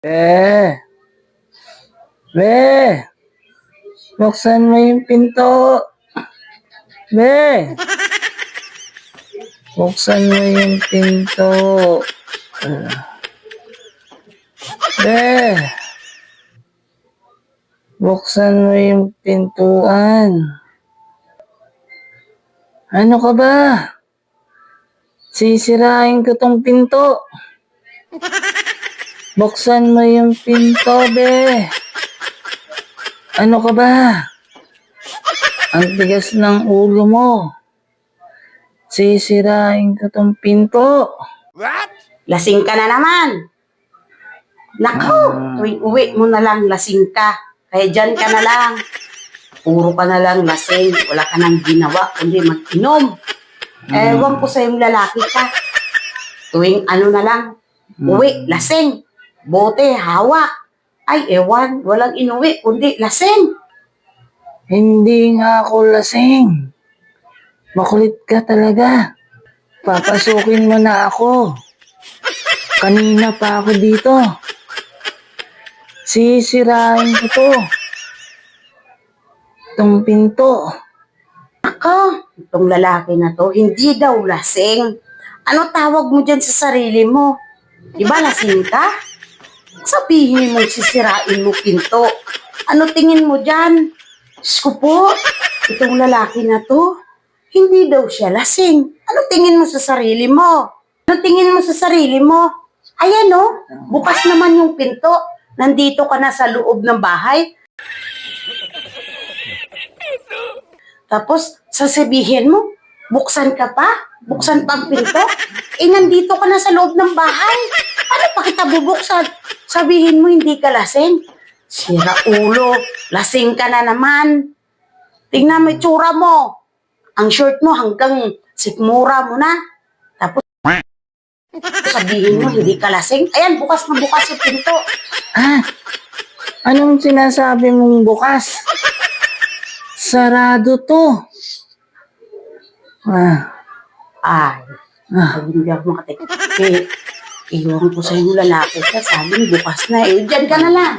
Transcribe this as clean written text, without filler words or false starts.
Be, be, buksan mo yung pinto. Be, buksan mo yung pinto. Be, buksan mo yung pintuan. Ano ka ba? Sisirain ko tong pinto. Buksan mo yung pinto, be. Ano ka ba? Ang tigas ng ulo mo. Sisirain ko tong pinto. Lasing ka na naman. Nako, tuwing uwi mo na lang lasing ka. Kaya dyan ka na lang. Puro ka na lang lasing. Wala ka nang ginawa kundi mag-inom. Ewan ko sa yung lalaki ka. Tuwing ano na lang, uwi, lasing. Bote, hawak. Ay, ewan, walang inuwi kundi lasing. Hindi nga ako lasing. Makulit ka talaga. Papasukin mo na ako. Kanina pa ako dito. Sisirain ko to. Itong pinto. Ako, itong lalaki na to, hindi daw lasing. Ano tawag mo dyan sa sarili mo? Diba lasing ka? Sabihin mo sisirain mo pinto. Ano tingin mo dyan? Diyos ko po, itong lalaki na to, hindi daw siya lasing. Ano tingin mo sa sarili mo? Ano tingin mo sa sarili mo? Ayan o, bukas naman yung pinto. Nandito ka na sa loob ng bahay. Tapos, sasabihin mo, buksan ka pa? Buksan pa ang pinto? Nandito ka na sa loob ng bahay. Paano pa kita bubuksan? Sabihin mo, hindi ka lasing. Sira ulo, lasing ka na naman. Tingnan mo itsura mo. Ang short mo hanggang sikmura mo na. Tapos, sabihin mo, hindi ka lasing. Ayan, bukas na bukas yung pinto. Anong sinasabi mong bukas? Sarado to. Hindi ako makatik. Iwan ko sa yung lalaki ka. Sabi bukas na. Diyan ka na lang.